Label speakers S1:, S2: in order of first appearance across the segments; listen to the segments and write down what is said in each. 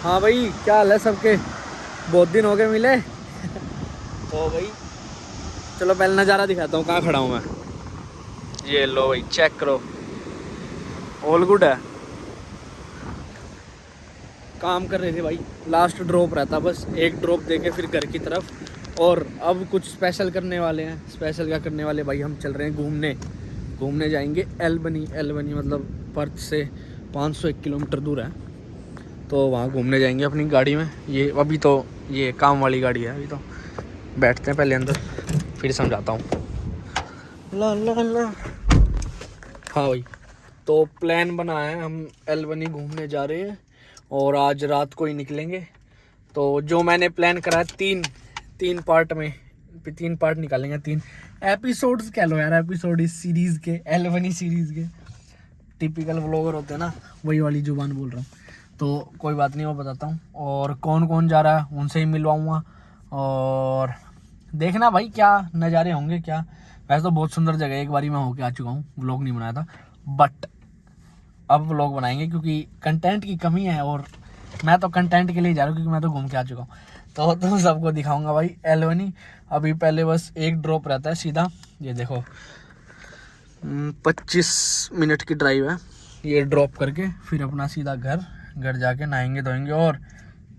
S1: हाँ भाई, क्या हाल है सबके? बहुत दिन हो गए मिले। तो भाई चलो पहले नज़ारा दिखाता हूँ, कहाँ खड़ा हूँ मैं। ये लो भाई, चेक करो, ऑल गुड है। काम कर रहे थे भाई, लास्ट ड्रॉप रहता, बस एक ड्रॉप देके फिर घर की तरफ। और अब कुछ स्पेशल करने वाले हैं। स्पेशल क्या करने वाले भाई, हम चल रहे हैं घूमने जाएंगे एल्बनी मतलब पर्थ से 501 किलोमीटर दूर है। तो वहाँ घूमने जाएंगे अपनी गाड़ी में। ये अभी तो ये काम वाली गाड़ी है, अभी तो बैठते हैं पहले अंदर, फिर समझाता हूँ। ला ला ला। हाँ भाई, तो प्लान बना है, हम एल्बनी घूमने जा रहे हैं और आज रात को ही निकलेंगे। तो जो मैंने प्लान करा है तीन पार्ट में, 3 पार्ट निकालेंगे, 3 एपिसोड्स कह लो यार, एपिसोड इस सीरीज़ के, एल्बनी सीरीज़ के। टिपिकल व्लॉगर होते हैं ना, वही वाली जुबान बोल रहा हूँ। तो कोई बात नहीं, वो बताता हूँ। और कौन कौन जा रहा है उनसे ही मिलवाऊँगा। और देखना भाई क्या नज़ारे होंगे क्या। वैसे तो बहुत सुंदर जगह है, एक बारी मैं होके आ चुका हूँ, व्लॉग नहीं बनाया था, बट अब व्लॉग बनाएंगे क्योंकि कंटेंट की कमी है। और मैं तो कंटेंट के लिए जा रहा हूँ क्योंकि मैं तो घूम के आ चुका हूँ। तो सबको दिखाऊंगा भाई एल्बनी। अभी पहले बस एक ड्रॉप रहता है सीधा, ये देखो 25 मिनट की ड्राइव है। ये ड्रॉप करके फिर अपना सीधा घर जाके नहाएंगे धोएंगे और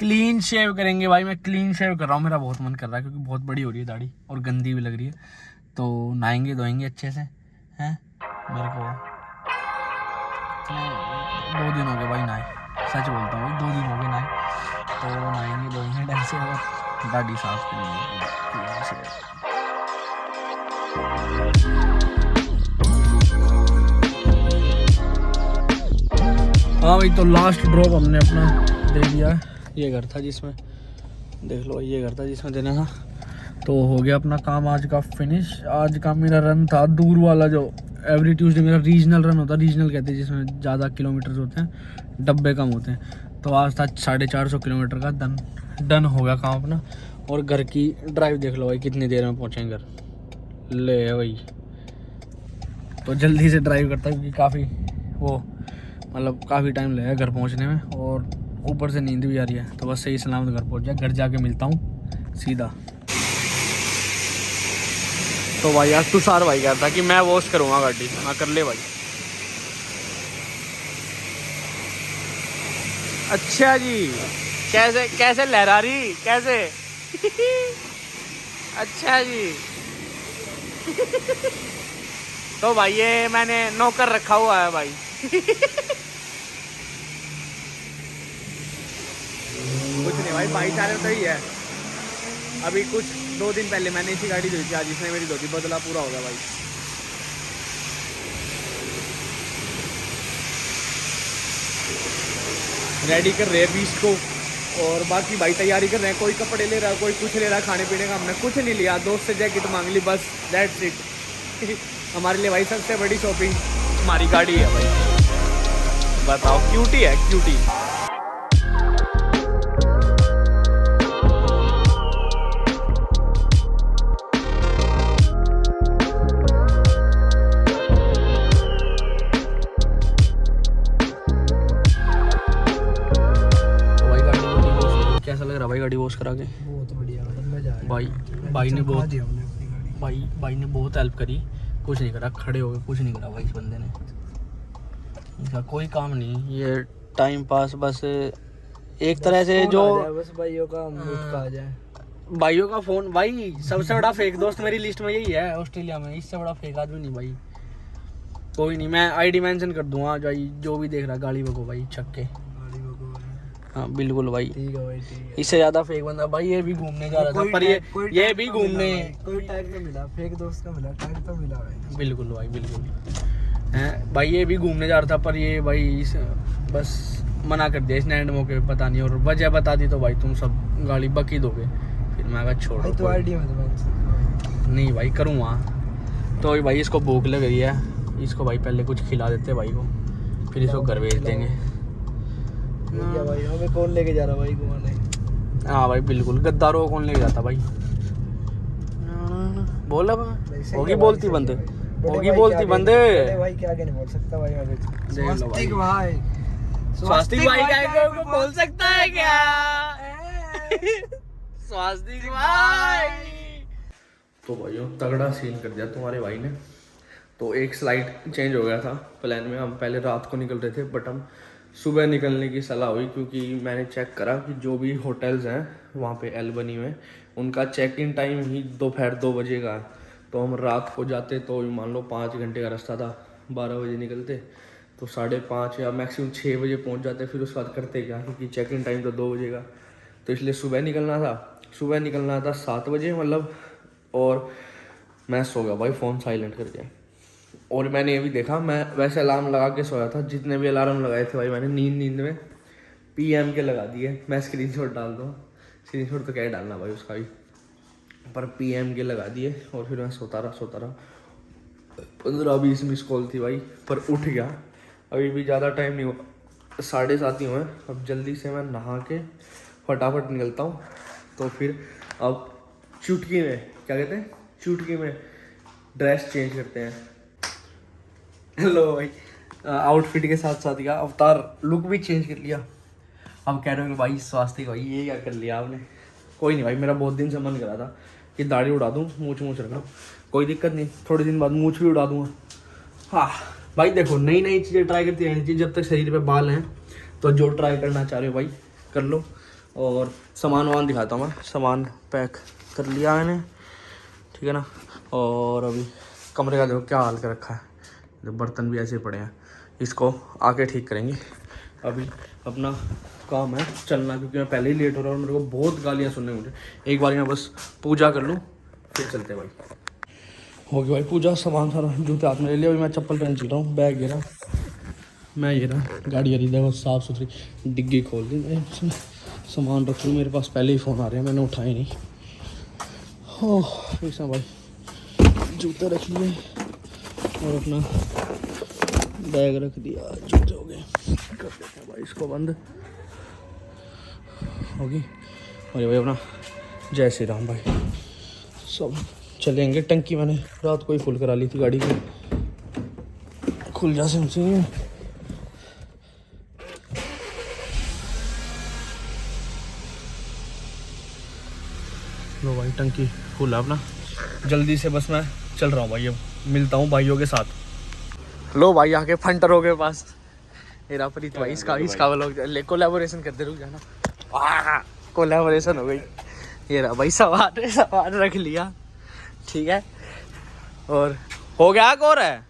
S1: क्लीन शेव करेंगे। भाई मैं क्लीन शेव कर रहा हूँ, मेरा बहुत मन कर रहा है क्योंकि बहुत बड़ी हो रही है दाढ़ी और गंदी भी लग रही है। तो नहाएंगे धोएंगे अच्छे से हैं। मेरे को 2 दिन हो गए भाई नहाए, सच बोलता हूँ भाई, 2 दिन हो गए नहाए। तो नहाएंगे धोएंगे ढंग से और दाढ़ी साफ करेंगे। हाँ भाई, तो लास्ट ड्रॉप हमने अपना दे दिया। ये घर था जिसमें, देख लो, ये घर था जिसमें देना था। तो हो गया अपना काम आज का फिनिश। आज का मेरा रन था दूर वाला, जो एवरी ट्यूसडे मेरा रीजनल रन होता है, रीजनल कहते हैं जिसमें ज़्यादा किलोमीटर्स होते हैं, डब्बे कम होते हैं। तो आज था 450 किलोमीटर का डन हो गया काम अपना। और घर की ड्राइव देख लो भाई, कितनी देर में पहुँचेंगे घर। ले भाई, तो जल्दी से ड्राइव करता क्योंकि काफ़ी मतलब काफ़ी टाइम लगेगा घर पहुंचने में, और ऊपर से नींद भी आ रही है। तो बस सही सलामत घर पहुंच जाए, घर जाके मिलता हूँ सीधा। तो भाई आज तुषार भाई कह रहा था कि मैं वॉश करूँगा गाड़ी, मैं कर ले भाई। अच्छा जी, कैसे लहरा रही, कैसे? अच्छा जी। तो भाई ये मैंने नौकर रखा हुआ है भाई। कुछ नहीं भाई, भाईचारे तो ही है। अभी कुछ 2 दिन पहले मैंने इसी गाड़ी धोई थी, आज इसने मेरी धोती, बदला पूरा हो गया भाई। रेडी कर रहे हैं बीच को, और बाकी भाई तैयारी कर रहे हैं। कोई कपड़े ले रहा है, कोई कुछ ले रहा है, खाने पीने का हमने कुछ नहीं लिया। दोस्त से जैकेट मांग ली, बस दैट्स इट। हमारे लिए भाई सबसे बड़ी शॉपिंग हमारी गाड़ी है भाई। बताओ, क्यूटी है, क्यूटी। कैसा लग रहा भाई गाड़ी वॉश करा के?
S2: बहुत बढ़िया मजा आया
S1: भाई ने बहुत हेल्प करी। कुछ नहीं करा, खड़े हो गए, कुछ नहीं करा भाई इस बंदे ने। इनका कोई काम नहीं, ये टाइम पास बस एक तरह से। जो
S2: बस भाइयों का मुफ्त आ जाए,
S1: भाइयों का फोन। भाई सबसे बड़ा फेक दोस्त मेरी लिस्ट में यही है ऑस्ट्रेलिया में, इससे बड़ा फेक आदमी नहीं भाई कोई नहीं। मैं आईडी मेंशन कर दूंगा भाई, जो भी देख रहा गाली बको भाई, छक्के। हाँ बिल्कुल भाई,
S2: ठीक है भाई, ठीक है।
S1: इससे ज्यादा फेक बंदा भाई। ये भी घूमने जा रहा था, पर ये भी घूमने,
S2: कोई टैग तो मिला, फेक दोस्त का मिला, टैग तो मिला भाई।
S1: बिल्कुल भाई, बिल्कुल हैं भाई। ये भी घूमने जा रहा था, पर ये भाई बस मना कर दिया इसने एंड मौके पे, पता नहीं। और वजह बता दी तो भाई तुम सब गाड़ी बकी दोगे। फिर मैं कहा छोड़ो,
S2: तो आईडी में तो
S1: नहीं भाई करूँगा। तो भाई इसको भूख लग रही है, इसको भाई पहले कुछ खिला देते भाई को, फिर इसको घर भेज देंगे।
S2: भाई हमें कौन लेके जा रहा भाई घुमाने?
S1: हाँ भाई बिल्कुल, गद्दारों को कौन लेके जाता भाई। बोला होगी बोलती बंदे, होगी बोलती बंदे।
S2: भाई क्या नहीं बोल सकता भाई।
S1: देख लो भाई,
S2: भाई
S1: स्वास्तिक भाई का को बोल सकता है क्या? स्वास्तिक भाई। तो भाइयों तगड़ा सीन कर दिया तुम्हारे भाई ने। तो एक स्लाइड चेंज हो गया था प्लान में। हम पहले रात को निकल रहे थे बट हम सुबह निकलने की सलाह हुई, क्योंकि मैंने चेक करा कि जो भी होटल्स हैं वहाँ पे एल्बनी में उनका चेक इन टाइम ही दोपहर 2 बजे का है। तो हम रात को जाते तो मान लो 5 घंटे का रास्ता था, 12 बजे निकलते तो 5:30 या मैक्सिमम 6 बजे पहुँच जाते। फिर उसके बाद करते क्या, क्योंकि चेक इन टाइम तो 2 बजे का, तो इसलिए सुबह निकलना था 7 बजे मतलब। और मैं सो गया भाई फ़ोन साइलेंट करके। और मैंने ये भी देखा, मैं वैसे अलार्म लगा के सोया था, जितने भी अलार्म लगाए थे भाई मैंने नींद में PM के लगा दिए। मैं स्क्रीनशॉट डाल दूँ, स्क्रीनशॉट तो क्या ही डालना भाई उसका भी, पर PM के लगा दिए। और फिर मैं सोता रहा 15-20 मिस कॉल थी भाई, पर उठ गया। अभी भी ज़्यादा टाइम नहीं हुआ, 7:30 ही हुए। अब जल्दी से मैं नहा के फटाफट निकलता हूँ। तो फिर अब चुटकी में ड्रेस चेंज करते हैं। हेलो भाई, आउटफिट के साथ साथ या अवतार लुक भी चेंज कर लिया। अब कह रहे हो कि भाई स्वास्तिक भाई ये क्या कर लिया आपने? कोई नहीं भाई, मेरा बहुत दिन से मन कर रहा था कि दाढ़ी उड़ा दूँ, मूछ रखा, कोई दिक्कत नहीं, थोड़े दिन बाद मूछ भी उड़ा दूँगा। हाँ भाई देखो, नई चीज़ें ट्राई करती रहनी चाहिए जब तक शरीर पे बाल हैं। तो जो ट्राई करना चाह रहे हो भाई कर लो। और सामान दिखाता हूँ मैं, सामान पैक कर लिया मैंने, ठीक है ना। और अभी कमरे का देखो क्या हाल कर रखा है, बर्तन भी ऐसे पड़े हैं, इसको आके ठीक करेंगे। अभी अपना काम है चलना, क्योंकि मैं पहले ही लेट हो रहा हूँ और मेरे को बहुत गालियाँ सुनने मुझे। एक बार मैं बस पूजा कर लूँ फिर चलते भाई। हो गया भाई पूजा, सामान सारा जूते हाथ में ले लिया। अभी मैं चप्पल पहन चल रहा हूँ, बैग गिरा, मैं ये रहा गाड़ी हरी देखो साफ़ सुथरी, डिग्गी खोल दी मैं, इसमें सामान रख लूँ। मेरे पास पहले ही फ़ोन आ रहे हैं, मैंने उठाए नहीं। ओह ऐसा भाई, जूते रख लिए और अपना बैग रख दिया, जूते हो गए। कर देते हैं भाई इसको बंद, होगी। और ये भाई अपना जय श्री राम भाई, सब चलेंगे। टंकी मैंने रात को ही फुल करा ली थी गाड़ी की, खुल जा से लो भाई, टंकी फुल है अपना। जल्दी से बस मैं चल रहा हूँ भाई, अब मिलता हूँ भाइयों के साथ। लो भाई आके फंटरों के पास मेरा प्रीत भाई, इसका लोग कोलैबोरेशन करते रुक जाना। कोलैबोरेशन हो गई। ये रहा भाई सामान रख लिया, ठीक है। और हो गया गोर है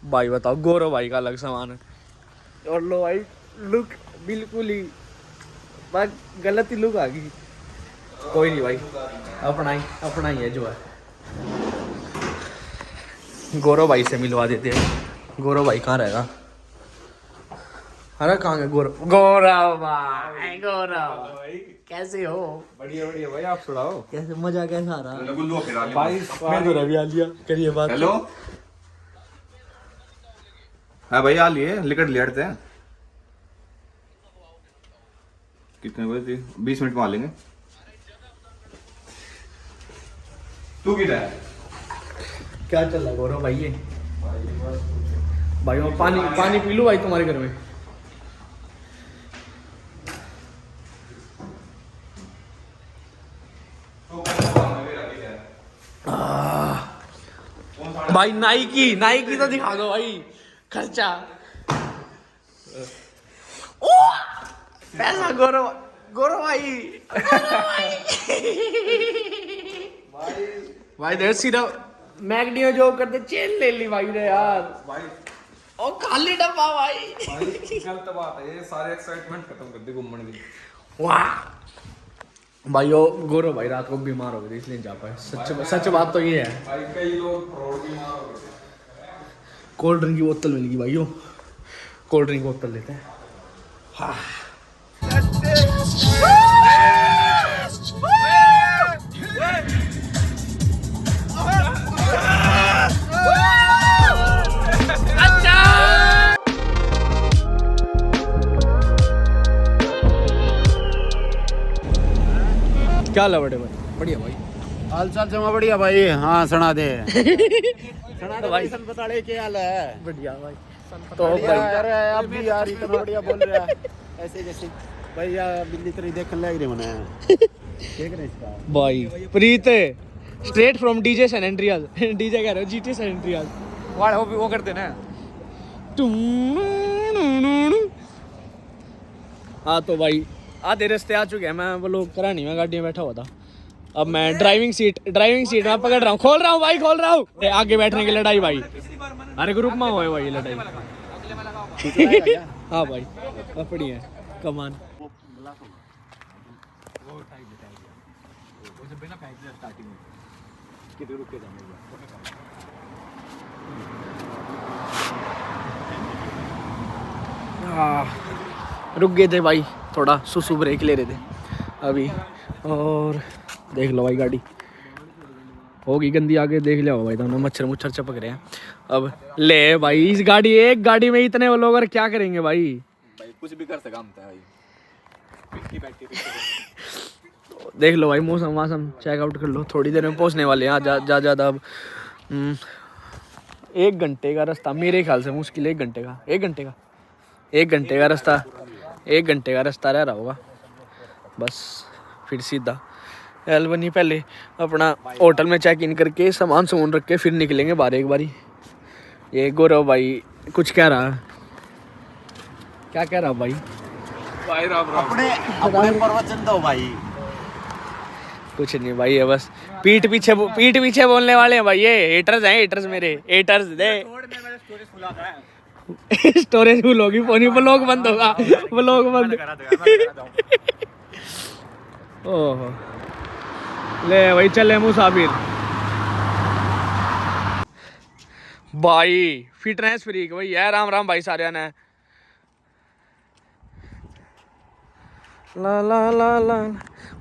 S1: भाई, बताओ गोरो भाई का अलग सामान है। और लो भाई लुक बिल्कुल ही गलत ही लुक आ गई। कोई नहीं भाई, अपना ही है जो है। गौरव भाई से मिलवा देते हैं। गौरव भाई कहाँ रहेगा? अरे कहाँ गए गौरव भाई कैसे हो?
S3: बढ़िया भाई, आप सुनाओ
S1: कैसे, मजा कैसा आ रहा है?
S3: भाई
S1: मैं तो रवि आ लिया, करिए बात।
S3: हेलो, हाँ भाई आ लिए, लिकट लेटते हैं। कितने बजे? 20 मिनट में आ लेंगे। तू किधर है?
S1: क्या चल रहा है गौरव भाई? ये भाई मैं पानी पी लूँ भाई तुम्हारे घर में? भाई नाइकी तो दिखा दो भाई, खर्चा पैसा। गौरव भाई भाई देख सिर्फ मैगडी में जॉब करते, चेन ले ली भाई ने यार
S3: भाई।
S1: और खाली डब्बा भाई
S3: गलत बात है, ये सारे एक्साइटमेंट खत्म कर दी घूमने की।
S1: वाह भाई, वो गौरव भाई रात को बीमार हो गए इसलिए जा पाए। सच बात तो ये है
S3: भाई, कई लोग फ्रॉड बीमार हो गए।
S1: कोल्ड ड्रिंक की बोतल मिल गई भाइयों, कोल्ड ड्रिंक की बोतल लेते हैं। हाँ क्या लवड़े भाई? बढ़िया भाई,
S2: हाल चाल जमा बढ़िया भाई। हाँ सुना दे
S1: सुना दे भाई,
S2: बता रहे क्या हाल है?
S1: बढ़िया भाई। तो भाई
S2: अब भी यार इतना बढ़िया बोल रहा है ऐसे जैसे भाई यार बिल्ली तेरी देखने लग रही मने देख रहे इसका
S1: भाई Preet straight from DJ San Andreas DJ कह रहे हो जीटी सैन एंड्रियास
S3: वो करते ना।
S1: हाँ तो भाई आधे रास्ते आ चुके हैं। मैं वो लोग करानी में गाड़ी में बैठा हुआ था। अब मैं ड्राइविंग सीट में पकड़ रहा हूँ, खोल रहा हूँ भाई, खोल रहा हूँ। आगे बैठने की लड़ाई भाई, अरे ग्रुप में हुआ भाई लड़ाई। हाँ भाई अपनी है कमान। रुक गए थे भाई, थोड़ा सुसु ब्रेक ले रहे थे अभी। और देख लो भाई गाड़ी होगी गंदी, आगे देख लिया भाई तुमने, मच्छर मुच्छर चपक रहे हैं। अब ले भाई इस गाड़ी, एक गाड़ी में इतने वो लोग और क्या करेंगे भाई
S3: कुछ भी कर सका हम भाई।
S1: देख लो भाई मौसम वासम चेकआउट कर लो, थोड़ी देर में पहुंचने वाले हैं। ज़्यादा अब 1 घंटे का रास्ता मेरे ख्याल से, मुश्किल 1 घंटे का 1 घंटे का रास्ता रह रहा होगा बस। फिर सीधा एल्बनी पहले अपना होटल में चेक इन करके सामान रख के फिर निकलेंगे बाहर एक बारी। ये गौरव भाई कुछ कह रहा है, क्या कह रहा भाई?
S2: अपने प्रवचन दो भाई।
S1: कुछ नहीं भाई, है बस पीठ पीछे बोलने वाले हैं भाई। ये हेटर्स मेरे हेटर्स दे। स्टोरेज फुल होगी, फोन ब्लॉग बंद होगा, ब्लॉग बंद। ओहो ले भाई चले मुसाफिर भाई, फिटनेस फ्रीक भाई है। राम भाई सारे ने ला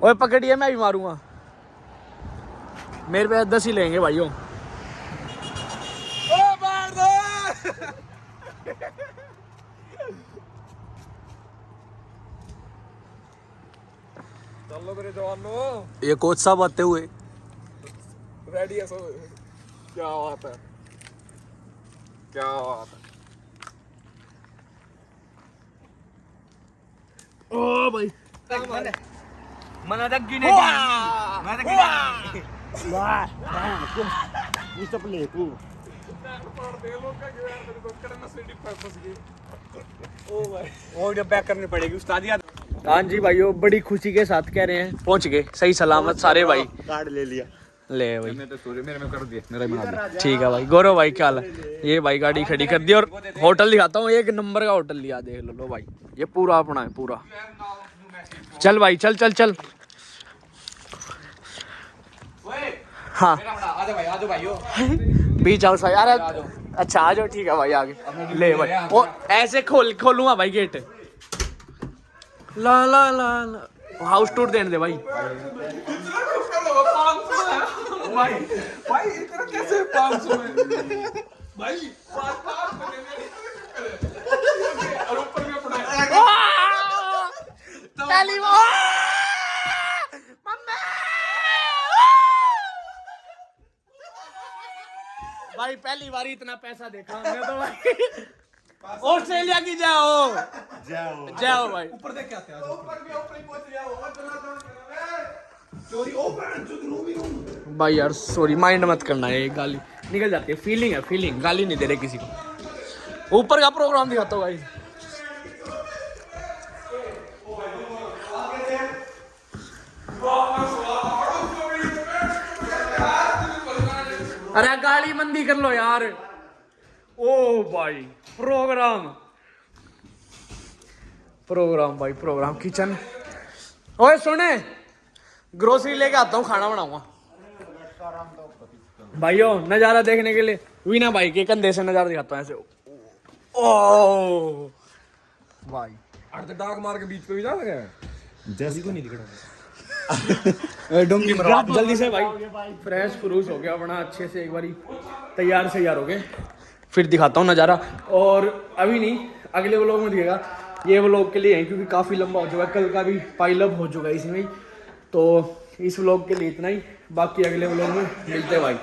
S1: ओए पकड़िए, मैं भी मारूंगा। मेरे पे 10 ही लेंगे भाइयों।
S3: चलो मेरे जवानों,
S2: ये कोच साहब आते हुए
S3: रेडी है सब। क्या बात है, क्या बात है।
S1: ओ भाई
S2: मना दग्गी ने मैं दग्गी वाह ये सब ले तू ओ जब बैक करनी पड़ेगी उस्ताद याद।
S1: हाँ जी भाइयों, बड़ी खुशी के साथ कह रहे हैं पहुंच गए सही सलामत सारे भाई।
S2: कार्ड ले लिया
S1: ले भाई,
S3: मैंने तो स्टोरी मेरे में कर दिया, मेरा बना दिया।
S1: ठीक है भाई। गौरव भाई क्या हाल है? ये भाई गाड़ी खड़ी कर दी और होटल दिखाता हूँ, 1 नंबर का होटल लिया, देख लो भाई। ये पूरा अपना है पूरा। चल भाई चल। हाँ
S3: आजो भाइयों
S1: बीच हाउस भाई। यार अच्छा आ जाओ, ठीक है भाई आगे ले भाई। वो ऐसे खोलूंगा भाई गेट। ला हाउस टूर देने दे भाई।
S3: भाई इतना कैसे 500 में भाई 5 और ऊपर में अपना
S1: भाई पहली बार इतना पैसा देखा हमने तो भाई। ऑस्ट्रेलिया की जाओ भाई।
S3: ऊपर देख के आते हैं। ऊपर ही पहुंच गया
S1: भाई यार सॉरी, माइंड मत करना, ये गाली निकल जाती है। फीलिंग गाली नहीं दे रहे किसी को। ऊपर का प्रोग्राम दिखाता हूँ भाई। अरे गाली मंदी कर लो यार। ओ भाई प्रोग्राम भाई, प्रोग्राम किचन। ओए सुने, ग्रोसरी लेके आता हूँ, खाना बनाऊंगा भाइयों। नजारा देखने के लिए वीना भाई के कंधे से नजारा दिखाता हूँ ऐसे। ओ भाई
S3: अरे डाक मार के बीच पे भी जा लगा
S2: जैसी को नहीं दिख रहा
S1: डोंगी जल्दी से भाई। फ्रेश फ्रूश हो गया अपना अच्छे से, एक बारी तैयार हो गए। फिर दिखाता हूँ नज़ारा। और अभी नहीं, अगले व्लॉग में दिखेगा। ये व्लॉग के लिए है क्योंकि काफ़ी लंबा हो चुका है, कल का भी पाइलअप हो चुका है इसमें ही। तो इस व्लॉग के लिए इतना ही, बाकी अगले व्लॉग में मिलते हैं भाई।